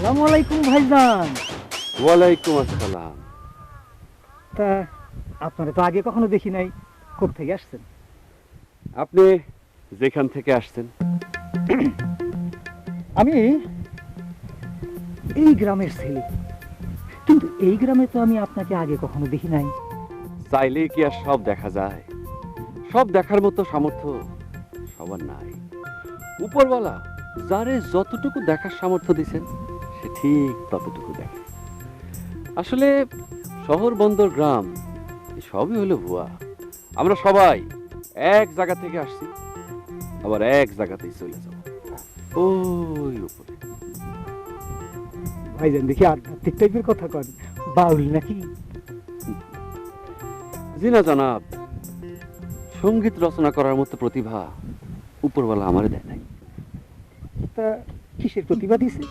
আসসালামু আলাইকুম ভাইজান। ওয়ালাইকুম আসসালাম। তা আপনারা তো আগে কখনো দেখি নাই, কোত্থেকে আসছেন? আপনি যেখান থেকে আসছেন? আমি এই গ্রামের ছেলে, কিন্তু এই গ্রামে তো আমি আপনাকে আগে কখনো দেখি নাই। চাইলে কি আর সব দেখা যায়? সব দেখার মতো সামর্থ্য সবার নাই। উপরওয়ালা যারে যতটুকু দেখার সামর্থ্য দিছেন সে ঠিক ততটুকু দেখে। আসলে শহর বন্দর গ্রাম সবই হলো ভুয়া। আমরা সবাই এক জায়গা থেকে আসছি, আবার এক জায়গাতেই চলে যাব, ওই উপরে। ভাইজান দেখি আধ্যাত্মিক টাইপের কথা কন, বাউল নাকি? জি না জনাব, সঙ্গীত রচনা করার মতো প্রতিভা উপরওয়ালা আমারে দেয় নাই। তা কিসের প্রতিভা দিছে?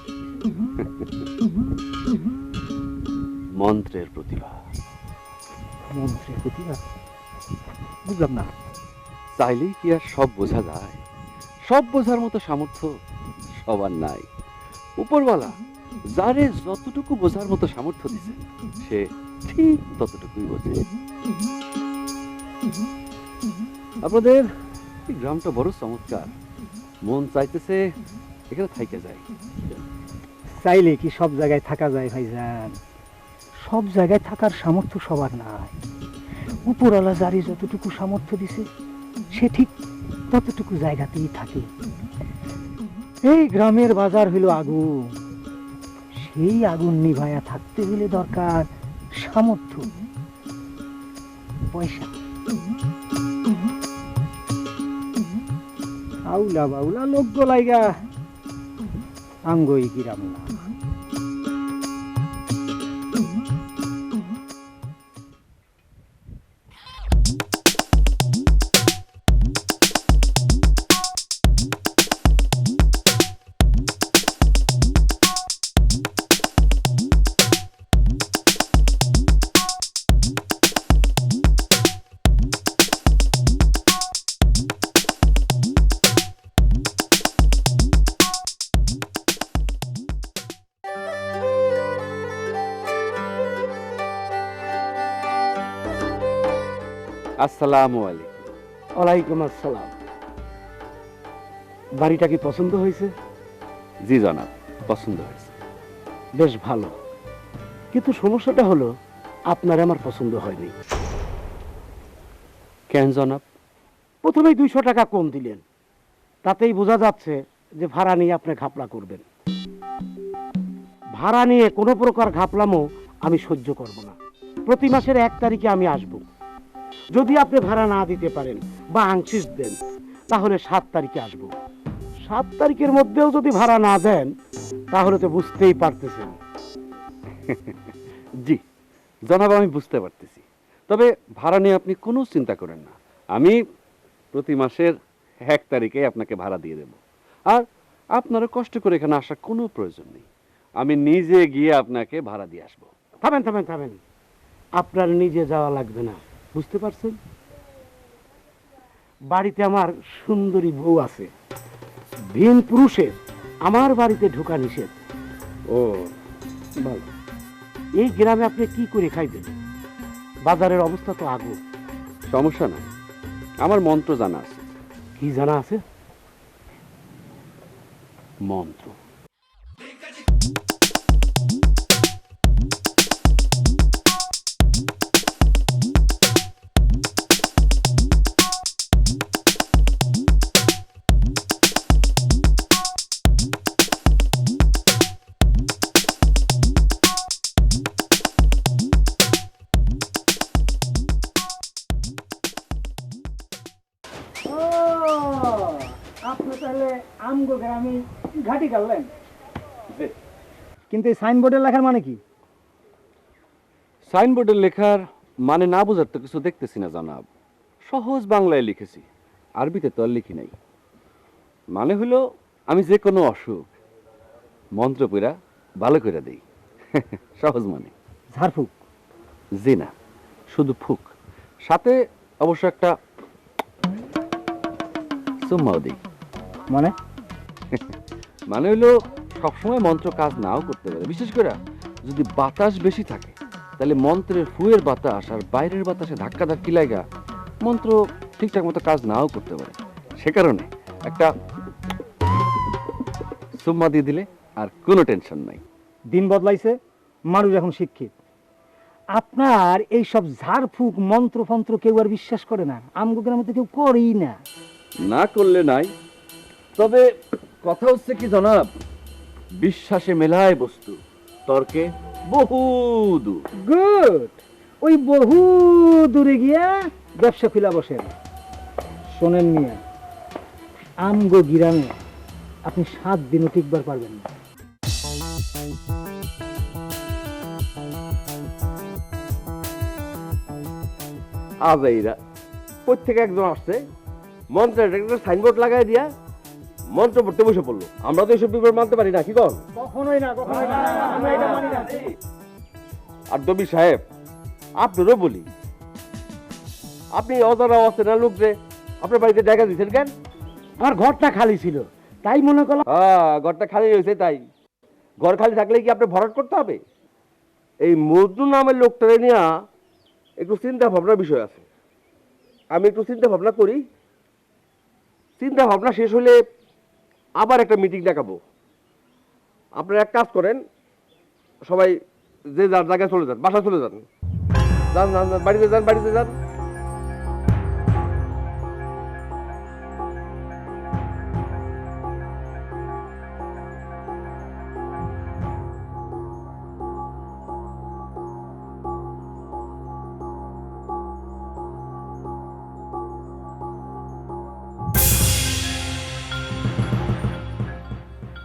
মন্ত্রের প্রতিভা। মন্ত্রের প্রতিভা? বুঝলাম না। চাইলেই কি আর সব বোঝা যায়? সব বোঝার মতো সামর্থ্য সবার নাই। উপরওয়ালা যারে যতটুকু বোঝার মতো সামর্থ্য দিছে সে ঠিক ততটুকুই বোঝে। আপনাদের এই গ্রামটা বড় চমৎকার, মন চাইতেছে এখানে থাইকে যায়। চাইলে কি সব জায়গায় থাকা যায় ভাইজান? সব জায়গায় থাকার সামর্থ্য সবার নাই। উপরওয়ালা যারে যতটুকু সামর্থ্য দিছে সে ঠিক ততটুকু জায়গাতেই থাকে। এই গ্রামের বাজার হইল আগুন, সেই আগুন নিভায়া থাকতে হলে দরকার সামর্থ্য, পয়সা। আউলা বাউলা লোক লাইগা আঙ্গই গ্রাম না। আসসালামু আলাইকুম। ওয়ালাইকুম আসসালাম। বাড়িটা কি পছন্দ হয়েছে? জি জনাব, পছন্দ হয়েছে। বেশ ভালো, কিন্তু সমস্যাটা হলো আপনার আমার পছন্দ হয়নি। কেন জনাব? প্রথমেই 200 টাকা কম দিলেন, তাতেই বোঝা যাচ্ছে যে ভাড়া নিয়ে আপনি ঘাপলা করবেন। ভাড়া নিয়ে কোনো প্রকার ঘাপলামও আমি সহ্য করব না। প্রতি মাসের 1 তারিখে আমি আসব। যদি আপনি ভাড়া না দিতে পারেন বা আংশিক দেন তাহলে 7 তারিখে আসব। 7 তারিখের মধ্যেও যদি ভাড়া না দেন তাহলে তো বুঝতেই পারতেছেন। জি জনাব, আমি বুঝতে পারতেছি। তবে ভাড়া নিয়ে আপনি কোনো চিন্তা করেন না, আমি প্রতি মাসের 1 তারিখে আপনাকে ভাড়া দিয়ে দেব। আর আপনারও কষ্ট করে এখানে আসার কোনো প্রয়োজন নেই, আমি নিজে গিয়ে আপনাকে ভাড়া দিয়ে আসবো। থামেন থামেন থামেন, আপনার নিজে যাওয়া লাগবে না, বুঝতে পারছেন? বাড়িতে আমার সুন্দরী বউ আছে, ভিন পুরুষের আমার বাড়িতে ঢোকা নিষেধ। ও বল, এই গ্রামে আপনি কি করে খাইবেন? বাজারের অবস্থা তো আগুন। সমস্যা নাই, আমার মন্ত্র জানা আছে। কি জানা আছে? মন্ত্র। আপনি তাহলে আমগো গ্রামে ঘাটি করলেন, কিন্তু এই সাইনবোর্ডের লেখার মানে কি? সাইনবোর্ডের লেখার মানে না বোঝার তো কিছু দেখতেছি না জনাব, সহজ বাংলায় লিখেছি, আরবিতে তো আর লিখি নাই। মানে হলো আমি যে কোনো অসুখ মন্ত্র পড়া ভালো করে দেই। সহজ মানে। ঝাড়ফুঁক? জি না, শুধু ফুক, সাথে অবশ্য একটা চুম্মাও দিই। মানে? মানে হইলো সবসময় মন্ত্র কাজ নাও করতে পারে। বিশেষ করে যদি বাতাস বেশি থাকে, তাহলে মন্ত্রের ফুয়ের বাতাস আর বাইরের বাতাসে ধাক্কা ধাক্কি লাগা মন্ত্র ঠিকঠাক মতো কাজ নাও করতে পারে। সে কারণে একটা সুম্মা দিয়ে দিলে আর কোনো টেনশন নাই। দিন বদলাইছে, মানুষ এখন শিক্ষিত। আপনার এই সব ঝাড়ফুঁক মন্ত্রফন্ত্র কেউ আর বিশ্বাস করে না, আমগো গ্রামে তো কেউ করেই না। না করলে নাই, তবে কথা হচ্ছে কি জনাব, বিশ্বাসে মেলায় বস্তু, তর্কে বহু দূর। গুড, ওই বহু দূরে গিয়া ব্যবসা খুলা বসেন। শোনেন মিয়া, আমগো গ্রামে আপনি 7 দিনও টিকবার পারবেন না। আজাইরা প্রত্যেকে একজন আসছে, মন্ত্রের একটা সাইনবোর্ড লাগাই দিয়া মন্ত্র পড়তে বসে পড়লো। আমরা তো এইসব বিবরণ মানতে পারি না, কি কর? কখনোই না, কখনোই না, আমরা এটা মানি না। আর দবি সাহেব, আপনারও বলি, আপনি অজানা অচেনা লোক যে আপনার বাড়িতে জায়গা দিচ্ছেন কেন? আমার ঘরটা খালি ছিল, তাই মনে করলাম। হ্যাঁ, ঘরটা খালি হয়েছে তাই। ঘর খালি থাকলে কি আপনি ভরাট করতে হবে? এই মজনু নামের লোকটারে নিয়ে একটু চিন্তা ভাবনার বিষয় আছে। আমি একটু চিন্তা ভাবনা করি, চিন্তা ভাবনা শেষ হলে আবার একটা মিটিং ডাকাবো। আপনারা এক কাজ করেন, সবাই যে যার জায়গায় চলে যান, বাসায় চলে যান, যান যান যান, বাড়িতে যান, বাড়িতে যান।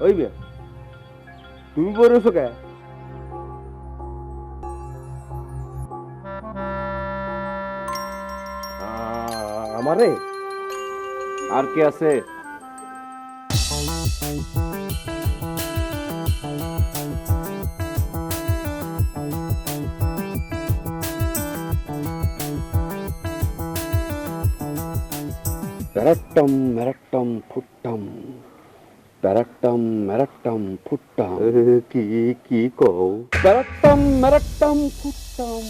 ওই বে, তুমি বলেছো কে? আমারে আর কে আছে? প্যারাট্টম ম্যারাট্টম ফুট্টম, প্যারাট্টম ম্যারাট্টম ফুট্টম। কি কি কও? প্যারাট্টম ম্যারাট্টম ফুট্টম।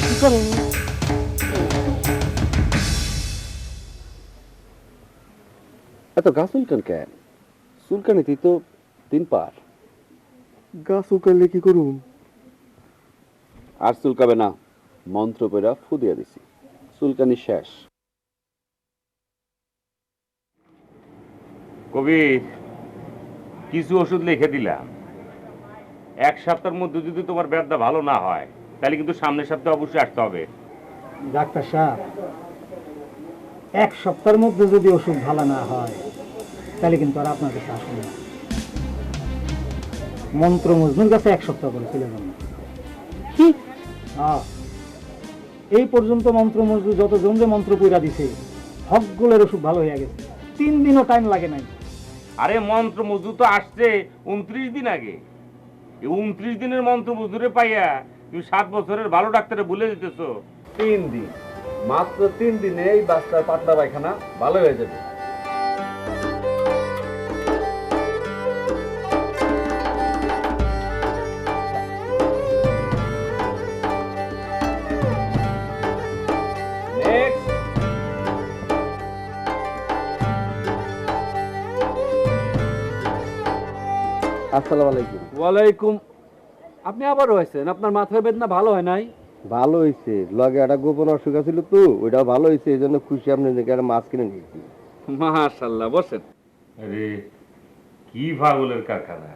কি করো? এত গা চুলকান কেন? চুলকানিতেই তো 3 পার। গাছ উকালে কি করুন? আর চুলকাবে না, মন্ত্র পড়া ফু দিয়া দিছি, চুলকানি শেষ। কবি, কিছু ওষুধ লিখে দিলাম। 1 সপ্তাহের মধ্যে যদি তোমার ব্যথা ভালো না হয়, তাহলে কিন্তু সামনের সপ্তাহে অবশ্যই আসতে হবে। ডাক্তার সাহেব, 1 সপ্তাহের মধ্যে যদি ওষুধ ভালো না হয়, তাহলে কিন্তু আর আপনার কাছে আসুন না। মন্ত্র মজনুর কাছে 1 সপ্তাহ করে ছিল না। কি? এই পর্যন্ত মন্ত্র মজনু যত জমে মন্ত্র পইরা দিছে, হকগুলোর ওষুধ ভালো হয়ে গেছে, 3 দিনও টাইম লাগে নাই। আরে মন্ত্র মজু তো আসছে 29 দিন আগে। এই 29 দিনের মন্ত্র মজুরে পাইয়া তুমি 7 বছরের ভালো ডাক্তারে ভুলে যেতেছো। 3 দিন, মাত্র 3 দিনে এই বাচ্চার পাতলা পায়খানা ভালো হয়ে যাবে। আসসালামু আলাইকুম। ওয়ালাইকুম। আপনি আবার হয়েছেন? আপনার মাথার বেদনা ভালো হয় নাই? ভালো হয়েছে, লগে একটা গোপন অসুখ ছিল তো, ওইটাও ভালো হয়েছে, এই জন্য খুশি। আপনি নাকি একটা মাছ কিনে নিয়েছি। মাশাআল্লাহ, বসেন। আরে কি পাগলের কারখানা!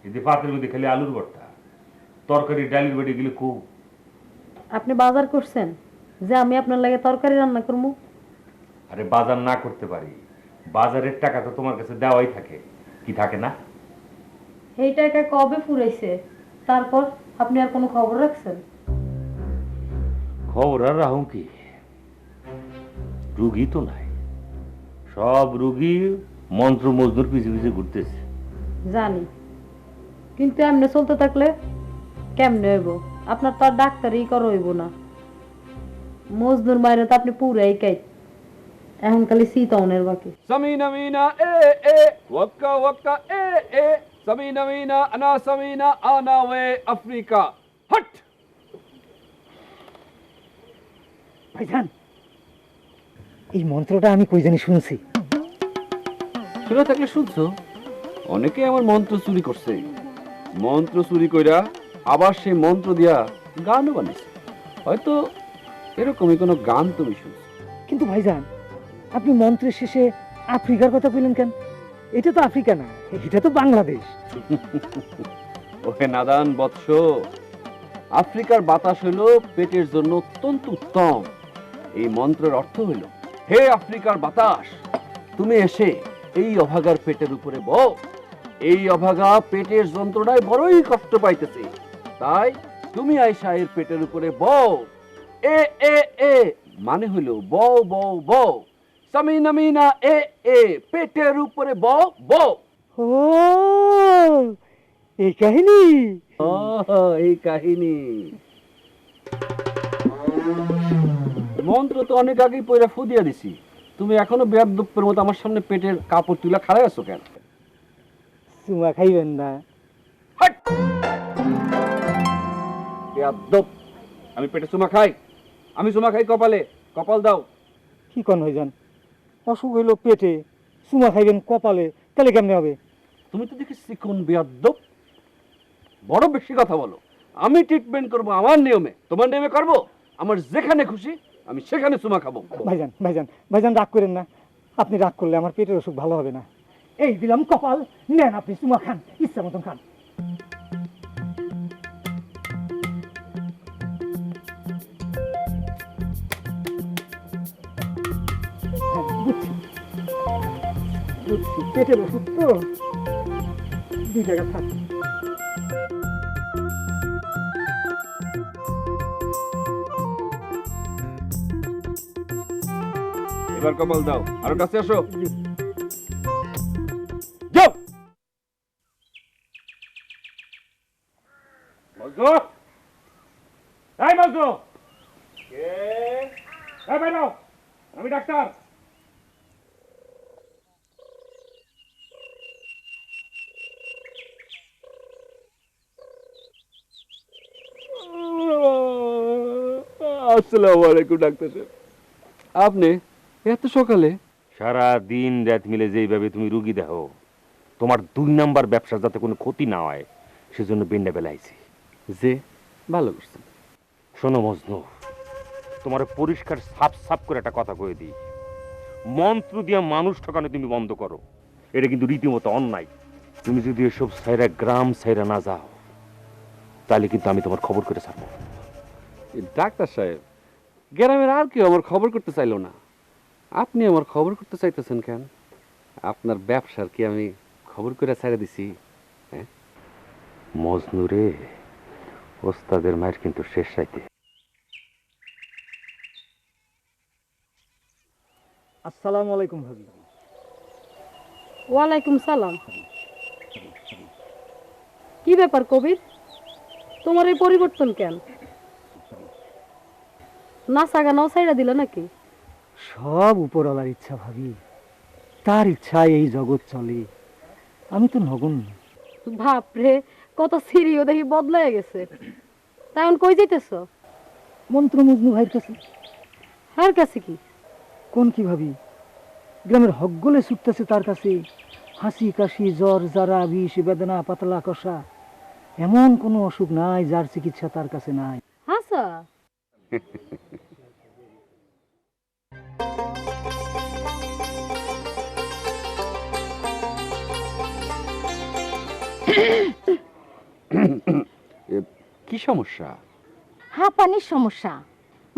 যদি পাতের মধ্যে খালি আলুর ভর্তা, তরকারি ডালির বেড়ে গেলে খুব। আপনি বাজার করছেন যে আমি আপনার লাগে তরকারি রান্না করবো? আরে বাজার না করতে পারি, বাজারের টাকা তো তোমার কাছে দেওয়াই থাকে, কি থাকে না? এই টাকা কবে ফুরাইছে? তারপর আপনি আর কোনো খবর রাখছেন? খবর আর রাহুম কি, রুগী তো নাই, সব রুগী মন্ত্র মজদুর পিছে পিছে ঘুরতেছে। জানি, কিন্তু এমনি চলতে থাকলে কেমনে হইব? আপনার তো আর ডাক্তারই করা হইব না। মজদুর মাইরে তো আপনি পুরাই কাই। এখন খালি শীতনের বাকি। সামিনা মিনা এ এ ওয়াক্কা ওয়াক্কা এ এ সামিনা মিনা আনা ওয়ে আফ্রিকা হট। ভাইজান, এই মন্ত্রটা আমি কই জানি শুনছি। শুনে থাকলে শুনছো, অনেকে আমার মন্ত্র চুরি করছে। মন্ত্র চুরি কইরা আবার সেই মন্ত্র দিয়া গানও বানিয়েছে। হয়তো এরকমই কোনো গান তুমি শুনছো। কিন্তু ভাইজান, আপনি মন্ত্রের শেষে আফ্রিকার কথা কইলেন কেন? এটা তো আফ্রিকা না, এটা তো বাংলাদেশ। ওহে নাদান বৎস, আফ্রিকার বাতাস হইল পেটের জন্য অত্যন্ত উত্তম। এই মন্ত্রের অর্থ হইল, হে আফ্রিকার বাতাস, তুমি এসে এই অভাগার পেটের উপরে বও। এই অভাগা পেটের যন্ত্রণায় বড়ই কষ্ট পাইতেছে, তাই তুমি আইসা এর পেটের উপরে বও। এ এ এ মানে হইল বও বও বও। সামিনা মিনা এ এ পেটের উপরে বও বও। ও, এই কাহিনী। এই কাহিনী মন্ত্র তো অনেক আগেই পয়রা ফুদিয়া দিছি, তুমি এখনো বেয়াদবের মতো আমার সামনে পেটের কাপড় তুলা খাড়াই আছো কেন? চুমা খাইবেন না? হাট! বেয়াদব, আমি পেটে চুমা খাই? আমি চুমা খাই কপালে, কপাল দাও। কি কোন ভাইজান, অসুখ হইলো পেটে, চুমা খাইবেন কপালে, তাহলে কেমনে হবে? তুমি তো দেখি চিকন বেয়াদব, বড় বেশি কথা বলো। আমি ট্রিটমেন্ট করব আমার নিয়মে, তোমার নিয়মে করবো? আমার যেখানে খুশি আমি সেখানে চুমা খাবো। ভাইজান ভাইজান ভাইজান, রাগ করেন না। আপনি রাগ করলে আমার পেটের অসুখ ভালো হবে না। এই দিলাম কপাল, নেন আপনি চুমা খান, ইচ্ছা মতন খান। হ্যাঁ, বুঝছি বুঝছি, পেটের ওষুধ তো দুই জায়গা থাক। এবার কপাল দাও, আরো কাছে আসো। যাও। মজনু, এই মজনু, কে? এই বেরো, আমি ডাক্তার। আসসালামু আলাইকুম ডাক্তার সাহেব। আপনি এত সকালে? সারা দিন রাত মিলে যেইভাবে তুমি রুগী দেখো, তোমার 2 নাম্বার ব্যবসার যাতে কোনো ক্ষতি না হয় সেজন্য বেন্ডা বেলাইছি। যে ভালো করছেন। শোনো মজনু, তোমার পরিষ্কার সাফ সাফ করে একটা কথা কয়ে দিই, মন্ত্র দিয়ে মানুষ ঠকানো তুমি বন্ধ করো। এটা কিন্তু রীতিমতো অন্যায়। তুমি যদি এসব সাইরা গ্রাম সাইরা না যাও, তাহলে কিন্তু আমি তোমার খবর করে ছাড়বো। ডাক্তার সাহেব, গ্রামের আর কেউ আমার খবর করতে চাইলো না, আপনি আমার খবর করতে চাইতেছেন কেন? আপনার ব্যবসার কি আমি খবর করে ছেড়ে দিছি? হ্যাঁ মজনু রে, ওস্তাদের মায়ের কিন্তু শেষ রাইতে। আসসালামু আলাইকুম ভাবি। ওয়ালাইকুম সালাম। কি ব্যাপার কবির, তোমার এই পরিবর্তন কেন? নাচা গানাও ছাইড়া দিল নাকি? সব উপরওয়ালার ইচ্ছা ভাবি, তার ইচ্ছায় এই জগৎ চলে, আমি তো নগণ্য। বাপরে, কত সিরিও দেখি বদলায় গেছে। তা এখন কই যাইতেছ? মন্ত্র মজনু ভাইয়ের কাছে। হার কাছে কি? কোন কি ভাবি, গ্রামের হকগলে ছুটতেছে তার কাছে। হাসি কাশি জ্বর জারা বিষ বেদনা পাতলা কষা, এমন কোনো অসুখ নাই যার চিকিৎসা তার কাছে নাই। হাসা কি সমস্যা? হাঁপানির সমস্যা।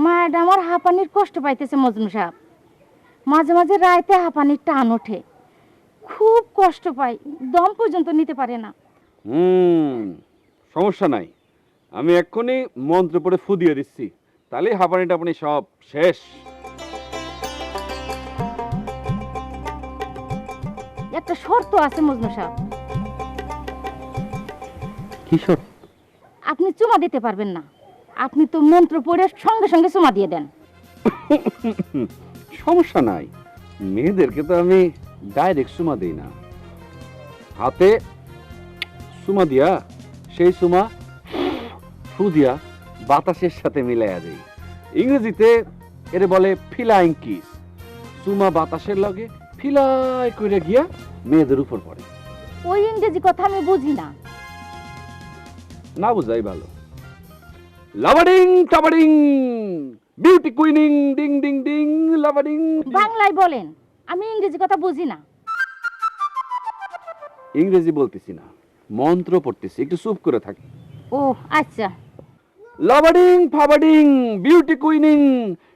মায়েরা আমার হাঁপানির কষ্ট পাইতেছে মজনু সাহেব। মাঝে মাঝে রাইতে হাঁপানির টান ওঠে, খুব কষ্ট পাই, দম পর্যন্ত নিতে পারে না। সমস্যা নাই, আমি এক্ষুনি মন্ত্র পড়ে ফু দিয়ে দিচ্ছি, তাহলে হাঁপানি টাপানি সব শেষ। একটা শর্ত আছে মজনু সাহেব। কি শর্ত? আপনি চুমা দিতে পারবেন না, আপনি তো মন্ত্র পড়ে সঙ্গে সঙ্গে চুমা দিয়ে দেন। সমস্যা নাই, মেয়েদেরকে তো আমি ডাইরেক্ট সুমা দিই না, হাতে সুমা দিয়া সেই সুমা ফু দিয়া বাতাসের সাথে মিলাইয়া দেই। ইংরেজিতে এরে বলে ফিলাইং কিস। সুমা বাতাসের লগে ফিলাই করে গিয়া মেয়েদের উপর পড়ে। ওই ইংরেজি কথা আমি বুঝি না। না বুঝাই ভালো। লাভাডিং টাবাডিং, beauty queening, ding ding ding, লাভাডিং। বাংলায় বলেন, আমি ইংরেজি কথা বুঝি না। ইংরেজি বলতেছি না, মন্ত্র পড়তেছি, একটু চুপ করে থাকি। ও আচ্ছা। লাভাডিং ফাবাডিং, beauty queening,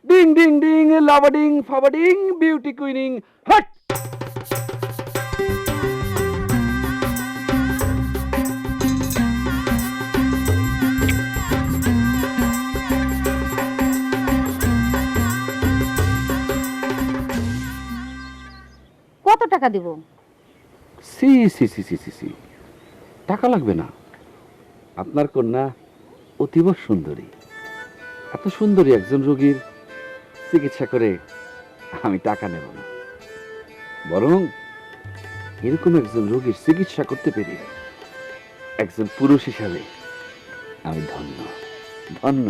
ding ding ding, লাভাডিং ফাবাডিং, বিউটি কুইনিং। হাট! কত টাকা দিব? সি সি সি সি সি সি, টাকা লাগবে না। আপনার কন্যা অতীব সুন্দরী। এত সুন্দরী একজন রোগীর চিকিৎসা করে আমি টাকা নেব না, বরং এরকম একজন রোগীর চিকিৎসা করতে পেরে একজন পুরুষ হিসাবে আমি ধন্য ধন্য।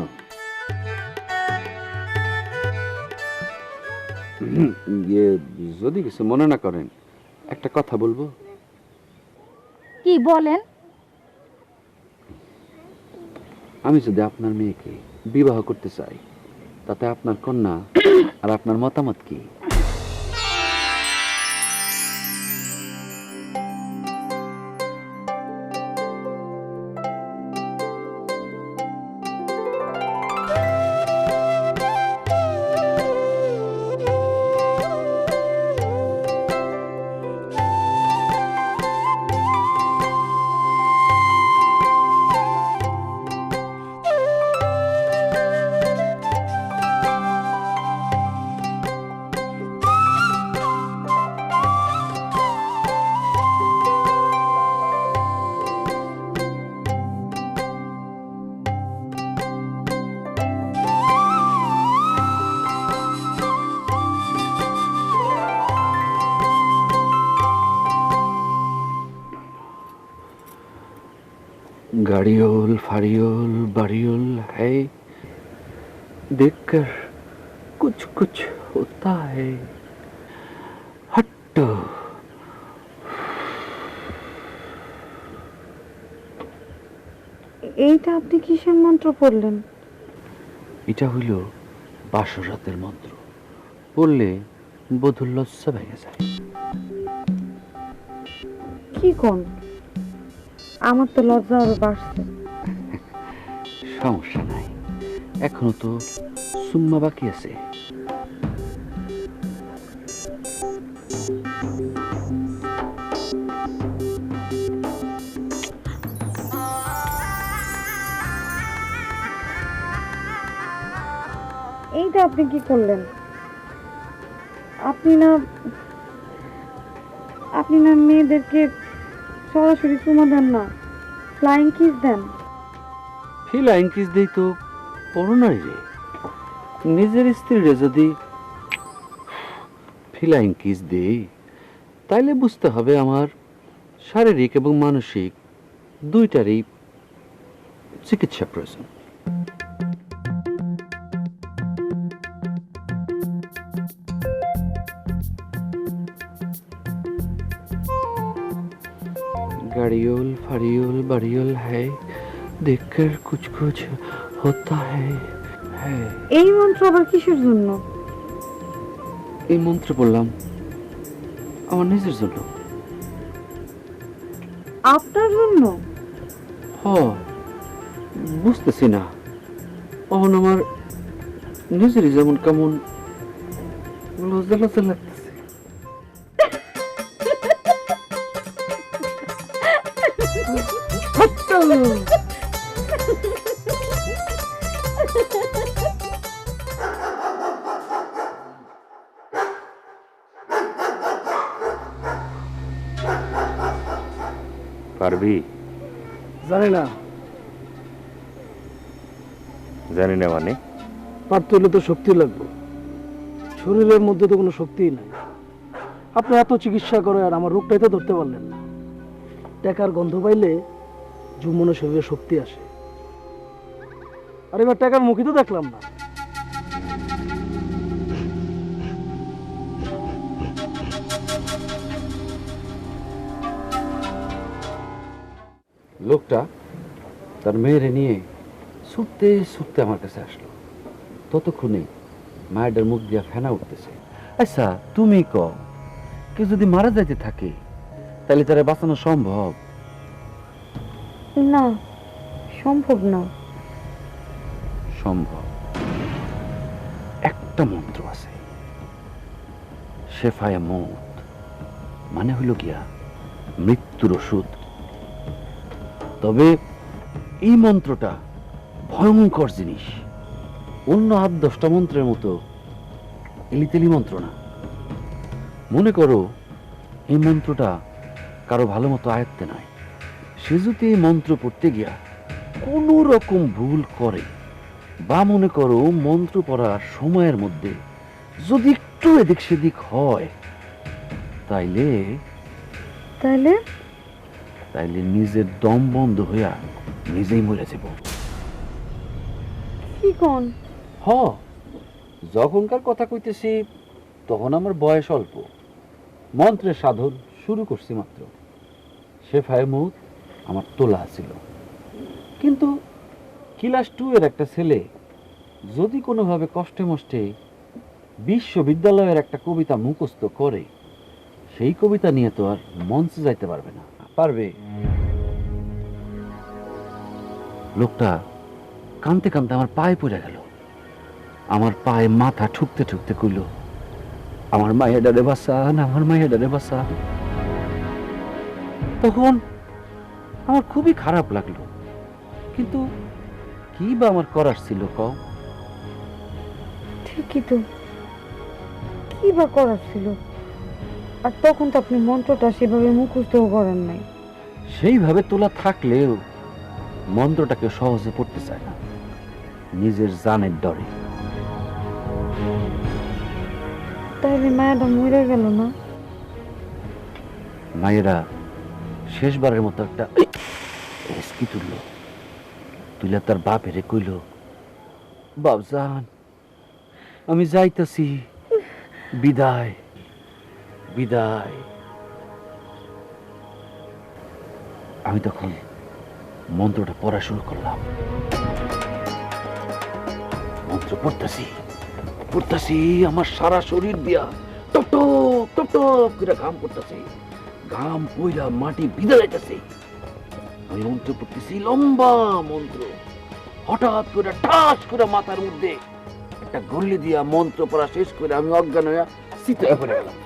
ইয়ে, যদি কিছু মনে না করেন একটা কথা বলবো। কি বলেন? আমি যদি আপনার মেয়েকে বিবাহ করতে চাই, তাতে আপনার কন্যা আর আপনার মতামত কি? गाड़ियोल फाड़ियोल बाड़ियोल है, देखकर कुछ कुछ होता है। हट्टो। এইটা আপনি কিসের মন্ত্র পড়লেন? এটা হইল বাসর রাতের মন্ত্র, পড়লে বধূর লজ্জা ভেঙে যায়। কি কোন? আমার তো লজ্জা আরো বাড়ছে। সমস্যা নাই, এখনো তো সুম্মা বাকি আছে। এইটা আপনি কি করলেন? আপনি না মেয়েদেরকে সরাসরি চুমা দেন না, ফ্লাইং কিস দেন। ফিলাইং কিস দেই তো পরনারী রে। নিজের স্ত্রীরে যদি ফিলাইং কিস দেই, তাইলে বুঝতে হবে আমার শারীরিক এবং মানসিক দুইটারই চিকিৎসা প্রয়োজন। गाड़ियोल फाड़ियोल बाड़ियोल है, देखकर कुछ कुछ होता है। এই মন্ত্র আবার কিসের জন্য? এই মন্ত্র বললাম আমার নিজের জন্য। আপনার জন্য? হ, বুঝতেছি না, তখন আমার নিজেরই যেমন কেমন লজ্জা লজ্জা লাগতেছে। পারবি? জানি না। জানি না মানে? পারতে হলে তো শক্তি লাগবে, শরীরের মধ্যে তো কোনো শক্তিই নাই। আপনি এত চিকিৎসা করে আর আমার রোগটাই তো ধরতে পারলেন না। টাকার গন্ধ পাইলে যৌবনের শরীরে শক্তি আসে, আর এবার টাকার মুখই তো দেখলাম না। লোকটা তার মেয়েরে নিয়ে ছুটতে ছুটতে আমার কাছে আসলো। ততক্ষণে মায়ের মুখ দিয়া ফেনা উঠতেছে। আচ্ছা তুমি কও, কেউ যদি মারা যাইতে থাকে তাহলে তারা বাঁচানো সম্ভব? না, সম্ভব না। সম্ভব। একটা মন্ত্র আছে, শেফায়ে মৌত, মানে হইল গিয়া মৃত্যুর ওষুধ। তবে এই মন্ত্রটা ভয়ঙ্কর জিনিস, অন্য 8-10টা মন্ত্রের মতো এলিতেলি মন্ত্র না। মনে করো এই মন্ত্রটা কারো ভালো মতো আয়ত্তে নাই, সে যদি এই মন্ত্র পড়তে গিয়া কোনো রকম ভুল করে, বা মনে করো মন্ত্র পড়ার সময়ের মধ্যে যদি একটু এদিক সেদিক হয়, তাইলে তাহলে তাইলে নিজের দম বন্ধ হইয়া নিজেই মরে যাব। কি কোন? হ, যখনকার কথা কইতেছি তখন আমার বয়স অল্প, মন্ত্রের সাধন শুরু করছি মাত্র। শেফায়ে মৌত আমার তোলা ছিল, কিন্তু ক্লাস 2 এর একটা ছেলে যদি কোনোভাবে কষ্টে মষ্টে বিশ্ববিদ্যালয়ের একটা কবিতা মুখস্থ করে, সেই কবিতা নিয়ে তো আর মঞ্চে যাইতে পারবে না। পারবে? লোকটা কানতে কানতে আমার পায়ে পড়ে গেল, আমার পায়ে মাথা ঠুকতে ঠুকতে কইল, আমার মায়ের ডারে বাঁচান, আমার মায়ের ডারে বাঁচান। তখন আমার খুবই খারাপ লাগলো, কিন্তু কি বা আমার করার ছিল কও? ঠিকই তো, কি বা করার ছিল? আর তখন তো আপনি মন্ত্রটা সেভাবে মুখস্থও করেন নাই। সেইভাবে তোলা থাকলেও মন্ত্রটাকে সহজে পড়তে চায় না, নিজের জানের ডরে। তাহলে মায়াটা মরে গেল না? মায়েরা শেষবারের মতো একটা রেস্কি তুলল, তুলে তার বাপেরে কইল, বাপজান আমি যাইতাছি, বিদায় বিদায়। আমি তখন মন্ত্রটা পড়া শুরু করলাম। মন্ত্র পড়তেছি পড়তেছি, আমার সারা শরীর দিয়া টপ টপ টপ টপ করে ঘাম পড়তেছে, ঘাম পইরা মাটি ভিজে যাইতেছে। আমি মন্ত্র পড়তেছি, লম্বা মন্ত্র। হঠাৎ করে ঠাস করে মাথার মধ্যে একটা গল্লি দিয়া মন্ত্র পড়া শেষ করে আমি অজ্ঞান হইয়া চিৎকার করে গেলাম।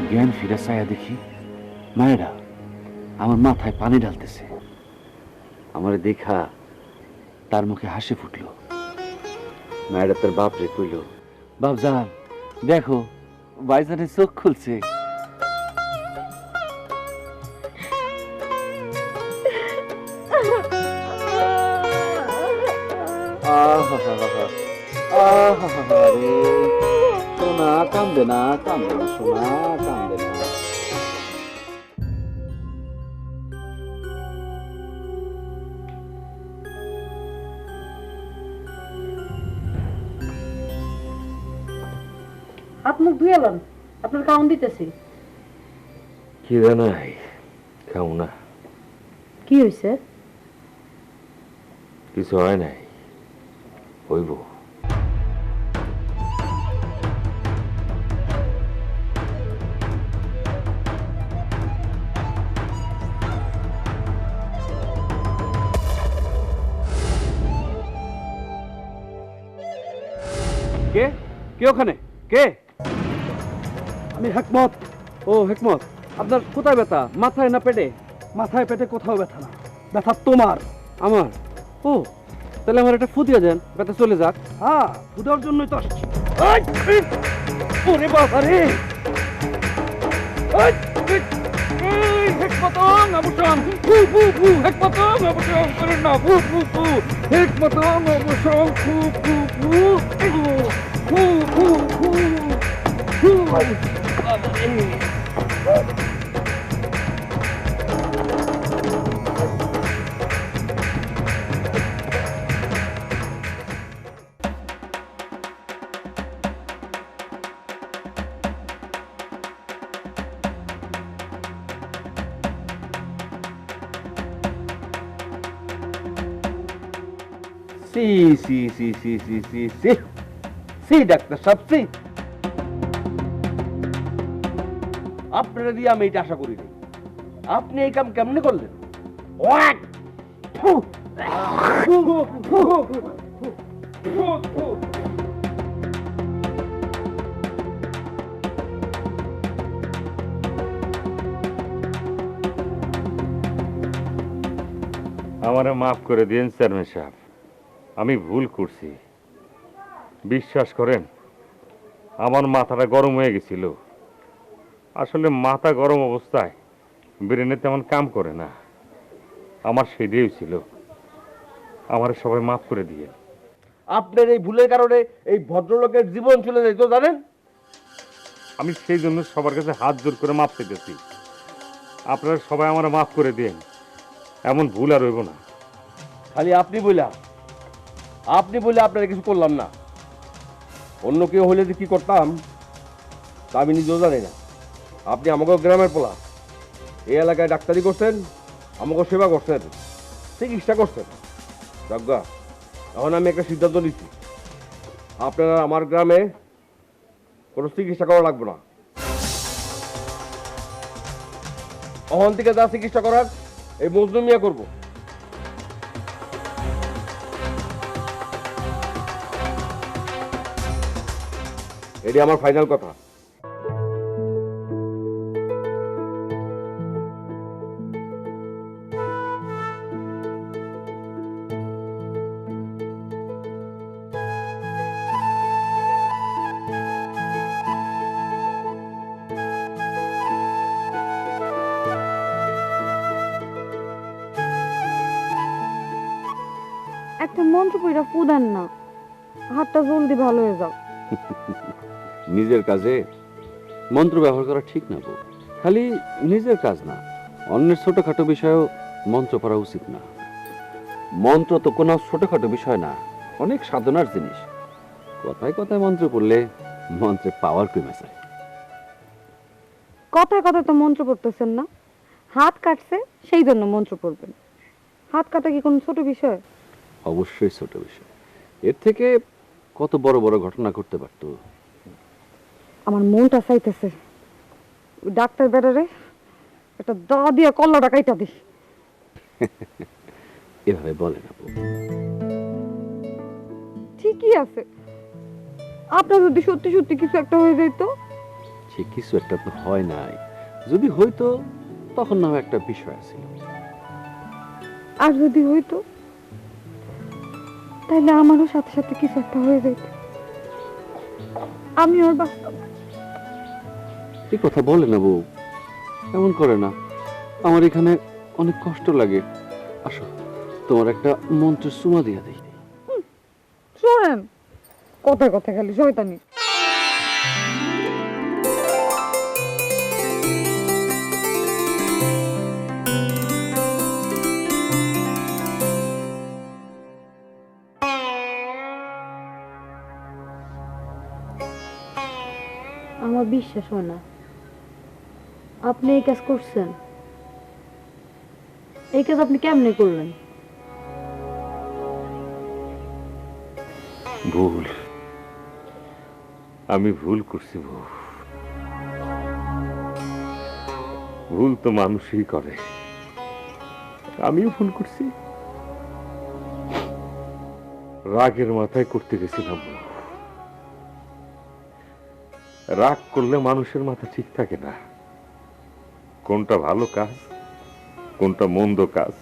জ্ঞান ফিরে চাইয়া দেখি মায়েরা আমার মাথায় পানি ঢালতেছে। আমার দেখা তার মুখে হাসি ফুটলো। মায়েরা তার বাপরে কইল, বাপজান দেখো ভাইজানের চোখ খুলছে। সোনা কান্দে না, কান্দে না, সোনা কান্দে না। হাত মুখ ধুয়ে এলেন, আপনার কাউন দিতেছি। কি জানাই খাও না, কি হয়েছে? কিছু হয় নাই, হইব। কে কে ওখানে? কে? আমি হেকমত। ও হেকমত, আপনার কোথায় ব্যথা, মাথায় না পেটে? মাথায় পেটে কোথাও ব্যথা না, ব্যথা তোমার। আমার? ও তাহলে আমার একটা ফু দিয়ে দেন, ব্যথা চলে যাক। হ্যাঁ, ফুটার জন্যই তো আসছি। ওরে বাবা রে! পতং অবসং ফু ফু ফু এক পতং অবসং করেন না ফু ফু ফু এক পতং অবসং ফু ফু ফু ফু ফু ফু ফু সি সি সি সি সি সি সি সি ডাক্তার সাহেব সি আপনারা দিয়ে আমি এটা আশা করিনি আপনি এই কাম কেমনে করলেন ওয়াক! ফু! ফু! ফু! ফু! ফু! আমারে মাফ করে দিন চেয়ারম্যান সাহেব, আমি ভুল করছি। বিশ্বাস করেন আমার মাথাটা গরম হয়ে গেছিল। আসলে মাথা গরম অবস্থায় ব্রেনে তেমন কাম করে না, আমার সেটাই ছিল। আমার সবাই মাফ করে দিয়ে। আপনার এই ভুলের কারণে এই ভদ্রলোকের জীবন চলে যেত জানেন। আমি সেই জন্য সবার কাছে হাত জোর করে মাপ পেতেছি। আপনারা সবাই আমার মাফ করে দিন, এমন ভুল আর হইব না। খালি আপনি বলে আপনারা কিছু করলাম না। অন্য কেউ হলে যে কি করতাম তা আমি নিজেও জানি না। আপনি আমাকে গ্রামের পোলা, এই এলাকায় ডাক্তারি করছেন, আমাকে সেবা করছেন, চিকিৎসা করছেন। যজ্ঞা, এখন আমি একটা সিদ্ধান্ত নিচ্ছি, আপনারা আমার গ্রামে কোনো চিকিৎসা করা লাগবে না। অহন থেকে যা চিকিৎসা করার এই মজনু মিয়া করবো। এটি আমার ফাইনাল কথা। একটা মন্ত্র পইরা ফুদান না, হাতটা জলদি ভালো হয়ে যাও। নিজের কাজে মন্ত্র ব্যবহার করা ঠিক না বউ। খালি নিজের কাজ না, অন্যের ছোটখাটো বিষয়েও মন্ত্র পড়া উচিত না। মন্ত্র তো কোনো ছোটখাটো বিষয় না, অনেক সাধনার জিনিস। কথায় কথায় মন্ত্র পড়লে মন্ত্রে পাওয়ার কমে যায়। কথায় কথায় তো মন্ত্র পড়তেছেন না, হাত কাটছে সেই জন্য মন্ত্র পড়বেন। হাত কাটা কি কোনো ছোট বিষয়? অবশ্যই ছোট বিষয়, এর থেকে কত বড় বড় ঘটনা ঘটতে পারতো। আমার মনটা চাইতেছে ওই ডাক্তার বেড়ারে একটা দা দিয়ে কল্লাটা কাইটা দিস। এভাবে বলে না বউ। ঠিকই আছে, আপনার যদি সত্যি সত্যি কিছু একটা হয়ে যেত। সে কিছু একটা তো হয় নাই, যদি হইতো তখন না হয় একটা বিষয় আছিল। আর যদি হইতো তাহলে আমারও সাথে সাথে কিছু একটা হয়ে যেত, আমি ওর বাঁচতাম। এই কথা বলে না বউ, এমন করে না। আমার এখানে অনেক কষ্ট লাগে। আসো, তোমার একটা মন্ত্রের সুমা দিয়া দিই। শোনেন, কথায় কথায় খালি শয়তানি। আমার বিশ্বাস হয় না আপনি এই কাজ করছেন। এই কাজ আপনি কেমনে করলেন? ভুল, আমি ভুল করছি বউ। ভুল তো মানুষই করে, আমিও ভুল করছি। রাগের মাথায় করতে গেছিলাম বউ। রাগ করলে মানুষের মাথা ঠিক থাকে না, কোনটা ভালো কাজ কোনটা মন্দ কাজ।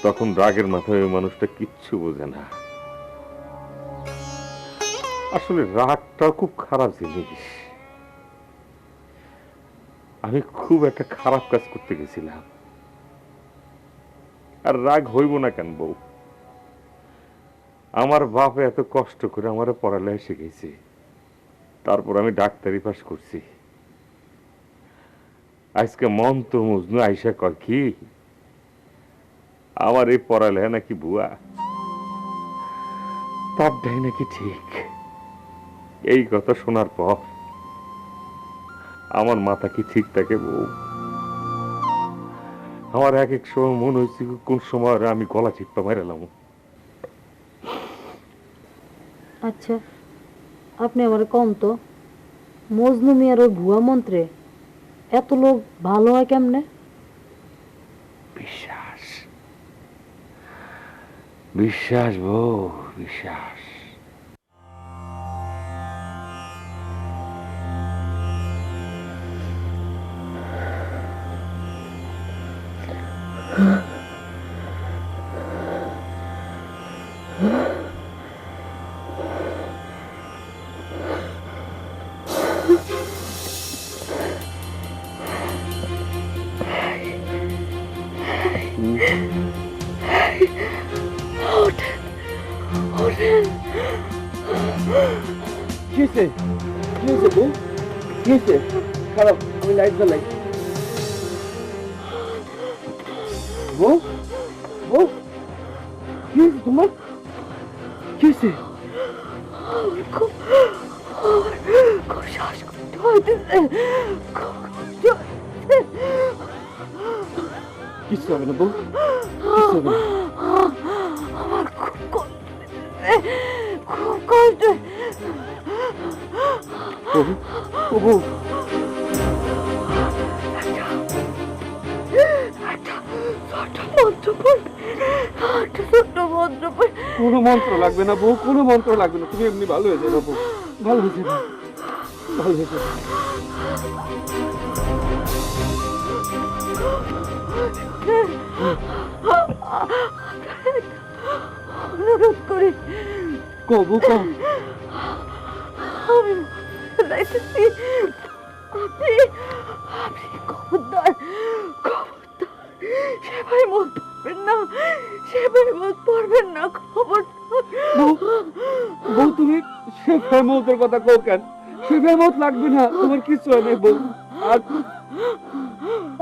তখন রাগের মাথায় ওই মানুষটা কিচ্ছু বোঝে না। আসলে রাগটা খুব খারাপ জিনিস। আমি খুব একটা খারাপ কাজ করতে গেছিলাম। আর রাগ হইব না কেন বউ? আমার বাপ এত কষ্ট করে আমার পড়ালেখা শিখেছে, তারপর আমি ডাক্তারি পাস করছি। আজকে মন তো মজনু আইসা কয় কি আমার এই পড়ালেখা নাকি বুয়া, তারটাই নাকি ঠিক। এই কথা শোনার পর আমার মাথা কি ঠিক থাকে বউ? আমার এক এক সময় মনে হয়েছে কোন সময় আমি গলা চিপ্পা মেরেলাম। আচ্ছা, আপনি আমার কম তো, মজনু মিয়ার ওই ভুয়া মন্ত্রে এত লোক ভালো হয় কেমনে? বিশ্বাস, বিশ্বাস বউ, বিশ্বাস। কি হয়েছে? কি হয়েছে বউ? কি হয়েছে? খারাপ, আমি লাইট জ্বালাই। বউ, বউ, কি হয়েছে তোমার? কি হয়েছে? খুব শ্বাসকষ্ট হইতেছে, খুব কষ্ট হইতেছে। কিচ্ছু হবে না বউ, কিচ্ছু হবে না। আমার খুব কষ্ট হইতেছে, খুব কষ্ট। বউ, ও বউ, একটা ছোট মন্ত্র পড়বে, একটা ছোট মন্ত্র পড়বে। কোনো মন্ত্র লাগবে না বউ, কোনো মন্ত্র লাগবে না। তুমি এমনি ভালো হয়ে যাবে বউ, ভালো হয়ে যাবে, ভালো হয়ে যাবে। অনুরোধ করি, কবু কম আমি যাইতেছি, আপনি আপনি খবরদার, খবরদার সেবাই মত পড়বেন না, সেবাই মত পড়বেন না, খবরদার। বউ, তুমি সে ফেমতের কথা কও কেন? সে ফেমত লাগবে না, তোমার কিছু হয় না বউ। আর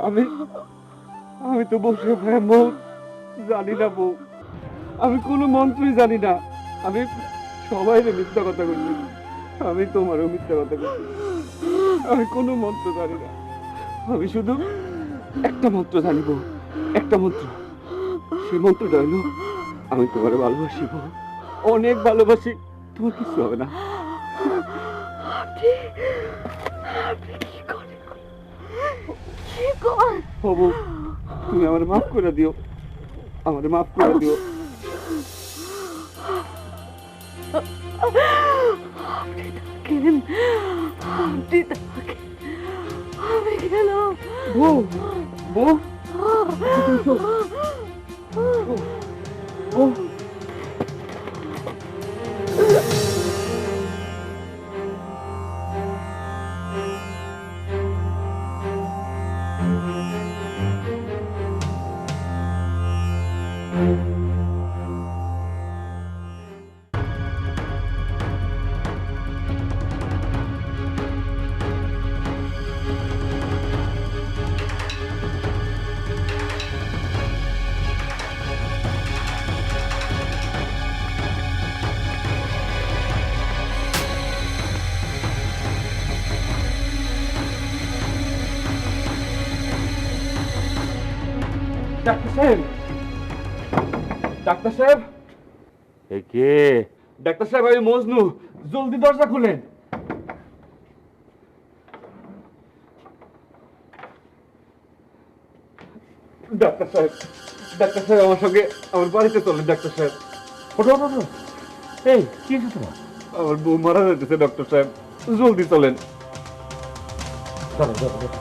আমি আমি তো বউ সে ফেমত জানি না বউ, আমি কোনো মন্ত্রই জানি না। আমি সবাই মিথ্যা কথা বলছি, আমি তোমারও মিথ্যা কথা বলছি। আমি কোনো মন্ত্র জানি না, আমি শুধু একটা মন্ত্র জানি বউ, একটা মন্ত্র। সেই মন্ত্রটা হলো আমি তোমার ভালোবাসি বউ, অনেক ভালোবাসি, তোমার কিছু হবে না। আপনি আপনি কি করেন, কি করেন? ও বউ, তুমি আমার মাফ করে দিও, আমার মাফ করে দিও। আপনি থাকেন, আপনি থাকেন, আমি গেলাম। বউ, বউ, বউ, ডাক্তার সাহেব, ডাক্তার সাহেব, এ কে? ডাক্তার সাহেব, আমি মজনু, জলদি দরজা খুলেন। ডাক্তার সাহেব, ডাক্তার সাহেব, আমার সঙ্গে আমার বাড়িতে চলেন। ডাক্তার সাহেব, ওঠো, ওঠো, ওঠো। এই কি হয়েছে তোমার? আমার বউ মারা যেতেছে। ডক্টর সাহেব, জলদি চলেন। চলো, চলো, চলো।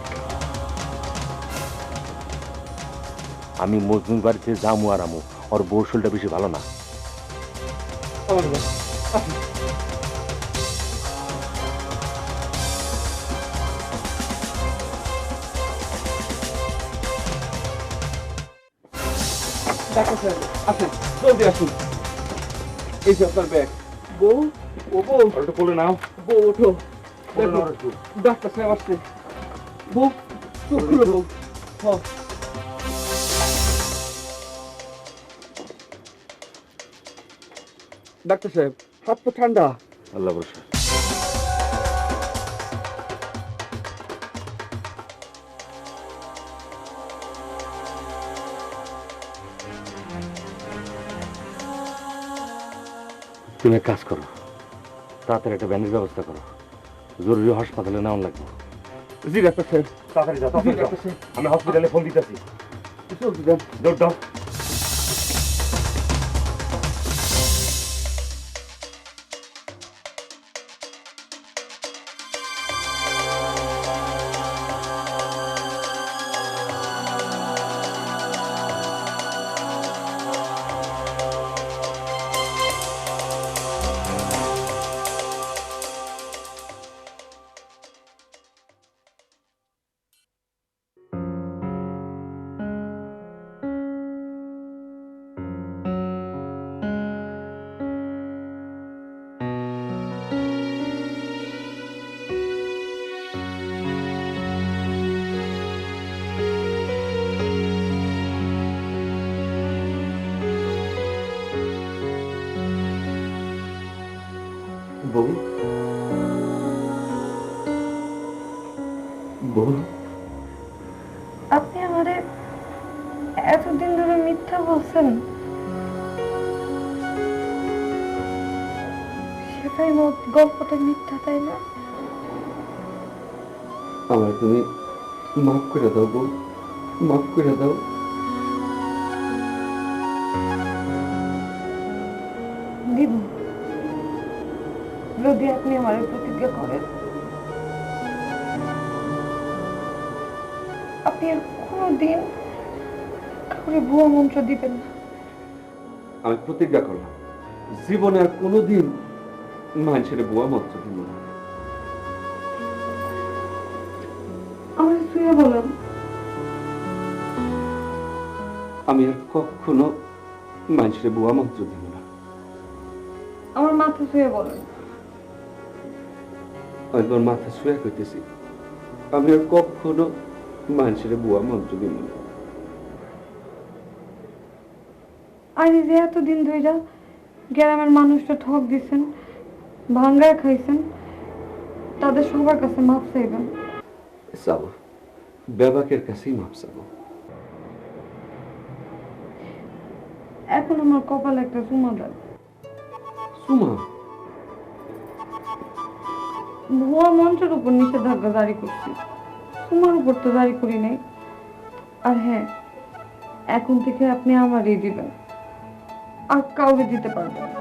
আমি মজনুর বাড়িতে যামু আর আমু, ওর বৌশলটা বেশি ভালো না। আমার বউ, ডাক্তার সাহেব আসেন, জলদি আসুন। এই যে আপনার ব্যাগ। বউ, ও বউ, একটু কোলে নাও। বউ ওঠো। কোলে দেখো, নাও একটু। ডাক্তার সাহেব আসছে। বউ, চোখ খুলো বউ। হ্যাঁ। ডাক্তার সাহেব, হাত তো ঠান্ডা। আল্লাহ ভরসা। তুমি এক কাজ করো, তাড়াতাড়ি একটা ব্যান্ডেজ ব্যবস্থা করো, জরুরি হাসপাতালে নেওয়া লাগবে। জি ডাক্তার সাহেব। তাড়াতাড়ি যাও, জি ডাক্তার সাহেব। আমি হসপিটালে ফোন দিতেছি। জলদি দেন। দৌড় দাও। বউ, বউ, আপনি আমারে এতদিন ধরে মিথ্যা বলছেন, সেটাই গল্পটা মিথ্যা, তাই না? আমার তুমি মাফ করে দাও বউ, মাফ করে দাও। দিব, যদি আপনি আমার প্রতিজ্ঞা করেন আপনি আর কোনোদিন কাউকে ভুয়া মন্ত্র দিবেন না। আমি প্রতিজ্ঞা করলাম, জীবনে আর কোনোদিন মানুষের বুয়া মন্ত্র দিব না। আমার শুয়ে বলেন, আমি আর কখনো মানুষের বুয়া মন্ত্র দিব না। আমার মাথা শুয়ে বলেন, আমি তোর মাথা শুয়ে করতেছি, আমি আর কখনো মানুষের বুয়া মন্ত্র দিব না। আইনি যে এতদিন ধরে গ্রামের মানুষটা ঠক দিছেন, ভাঙ্গায় খাইছেন, তাদের সবার কাছে মাপ চাইবেন। চাবো, বেবাকের কাছেই মাপ চাবো। এখন আমার কপালে একটা চুমা দেন। সুমা, ভুয়া মন্ত্রের উপর নিষেধাজ্ঞা জারি করছি, তোমার উপর তো জারি করি নাই। আর হ্যাঁ, এখন থেকে আপনি আমারই দিবেন, আর কাউকে দিতে পারবেন না।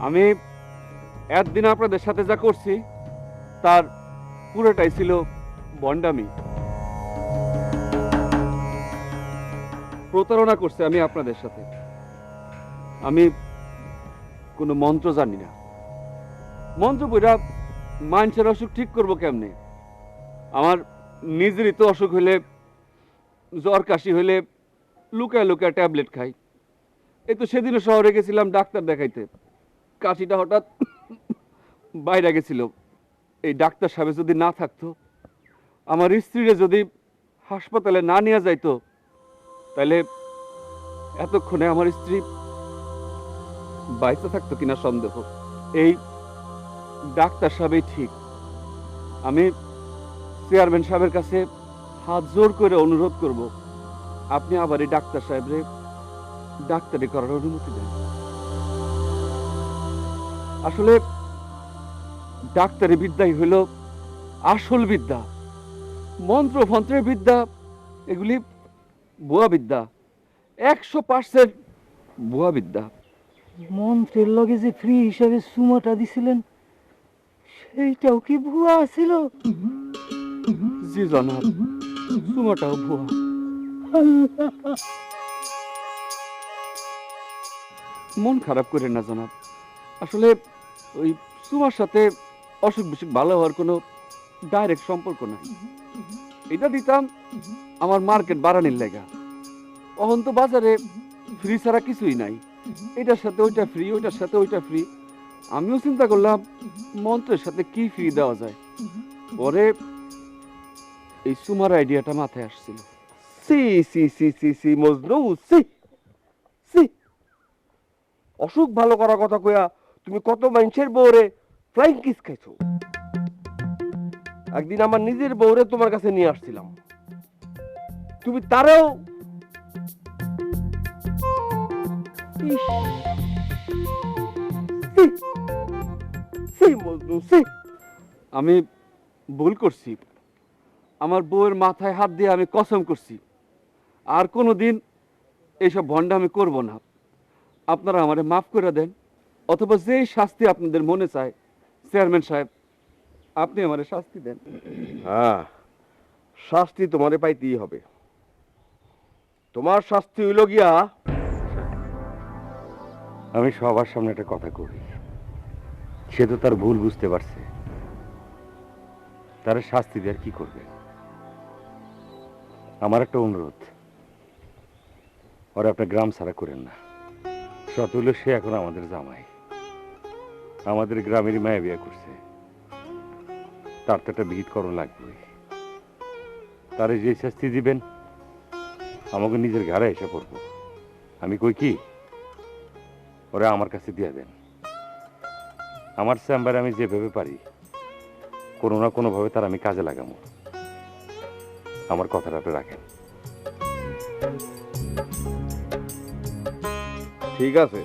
আমি একদিন আপনাদের সাথে যা করছি তার পুরোটাই ছিল বন্ডামি, প্রতারণা করছে আমি আপনাদের সাথে। আমি কোনো মন্ত্র জানি না, মন্ত্র পড়া মানুষের অসুখ ঠিক করব কেমনে? আমার নিজেরই তো অসুখ হইলে, জ্বর কাশি হইলে লুকায় লুকায় ট্যাবলেট খাই। এই তো সেদিনও শহরে গেছিলাম ডাক্তার দেখাইতে, কাশিটা হঠাৎ বাইরে গেছিল। এই ডাক্তার সাহেব যদি না থাকতো, আমার স্ত্রীরে যদি হাসপাতালে না নিয়ে যাইতো, তাহলে এতক্ষণে আমার স্ত্রী বাইসে থাকতো কিনা সন্দেহ। এই ডাক্তার সাহেবই ঠিক। আমি চেয়ারম্যান সাহেবের কাছে হাত জোর করে অনুরোধ করব, আপনি আবার এই ডাক্তার সাহেবরে ডাক্তারি করার অনুমতি দেন। আসলে ডাক্তারি বিদ্যাই হইল আসল বিদ্যা, মন্ত্র ফন্ত্রের বিদ্যা, এগুলি ভুয়া বিদ্যা, 100% ভুয়া বিদ্যা। মন্ত্রের লগে যে ফ্রি হিসাবে সুমাটা দিছিলেন সেইটাও কি ভুয়া ছিল? জি জনাব, সুমাটাও ভুয়া। মন খারাপ করেন না জনাব, আসলে ওই সুমার সাথে অসুখ বিসুখ ভালো হওয়ার কোনো ডাইরেক্ট সম্পর্ক নাই। এটা দিতাম আমার মার্কেট বাড়ানির লেগা। অহন তো বাজারে ফ্রি ছাড়া কিছুই নাই, এটার সাথে ওইটা ফ্রি, ওইটার সাথে ওইটা ফ্রি। আমিও চিন্তা করলাম মন্ত্রের সাথে কি ফ্রি দেওয়া যায়, পরে এই সুমার আইডিয়াটা মাথায় আসছিল। সি সি সি সি সি মজনু, সি সি, অসুখ ভালো করার কথা কইয়া তুমি কত মানুষের বউরে ফ্লাইং কিস খাইছো। একদিন আমার নিজের বউরে তোমার কাছে নিয়ে আসছিলাম, তুমি তারেও ইস, সি, সি মজনু, সি। আমি ভুল করছি, আমার বউয়ের মাথায় হাত দিয়ে আমি কসম করছি আর কোনোদিন এইসব ভণ্ডা আমি করব না। আপনারা আমারে মাফ করে দেন, অথবা যেই শাস্তি আপনাদের মনে চায়, চেয়ারম্যান সাহেব আপনি আমারে শাস্তি দেন। হ্যাঁ, শাস্তি তোমারে পাইতেই হবে। তোমার শাস্তি হইল গিয়া, আমি সবার সামনে একটা কথা কই, সে তো তার ভুল বুঝতে পারছে, তার শাস্তি দেওয়ার কি করবে? আমার একটা অনুরোধ, ওরা আপনার গ্রাম ছাড়া করেন না। সত হইল সে এখন আমাদের জামাই, আমাদের গ্রামেরই মায়া বিয়ে করছে, তার তো একটা বিহিত করণ লাগবে। তারে যে শাস্তি দিবেন আমাকে নিজের ঘরে এসে পড়বো। আমি কই কি, ওরা আমার কাছে দিয়ে দেন। আমার চেম্বারে আমি যেভাবে পারি কোনো না কোনোভাবে তার আমি কাজে লাগাবো। আমার কথাটা আপনি রাখেন। ঠিক আছে।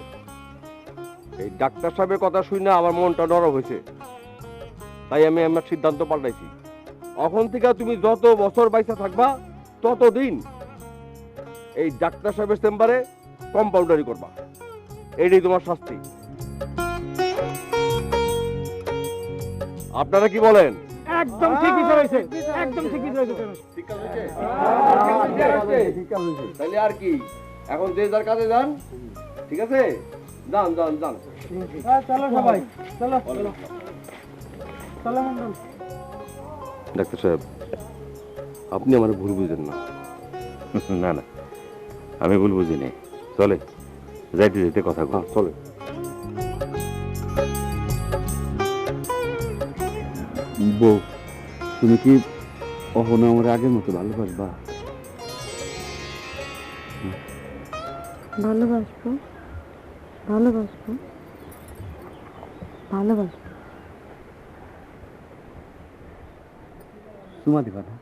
এই ডাক্তার সাহেবের কথা শুনে আমার মনটা নরম হয়েছে, তাই আমি আমার সিদ্ধান্ত পাল্টাইছি। এখন থেকে তুমি যত বছর বাইসা থাকবা ততদিন এই ডাক্তার সাহেবের চেম্বারে কম্পাউন্ডারি করবা। এটাই তোমার শাস্তি। আপনারা কি বলেন? একদম ঠিকই ধরেছে, একদম ঠিকই ধরেছে। তাহলে আর কি, এখন যে যার কাজে যান। ঠিক আছে, যান যান যান। চলো সবাই, চলো চলো চলো মন্ডল। ডাক্তার সাহেব, আপনি আমার ভুল বুঝেন না। না না, আমি ভুল বুঝিনি। চলে যাইতে যেতে কথা কই। চলে। বউ, তুমি কি অহনা আমার আগের মতো ভালোবাসবা? ভালোবাসবো, ভালোবাসবো, ভালোবাসবো। সুমা দিবা না?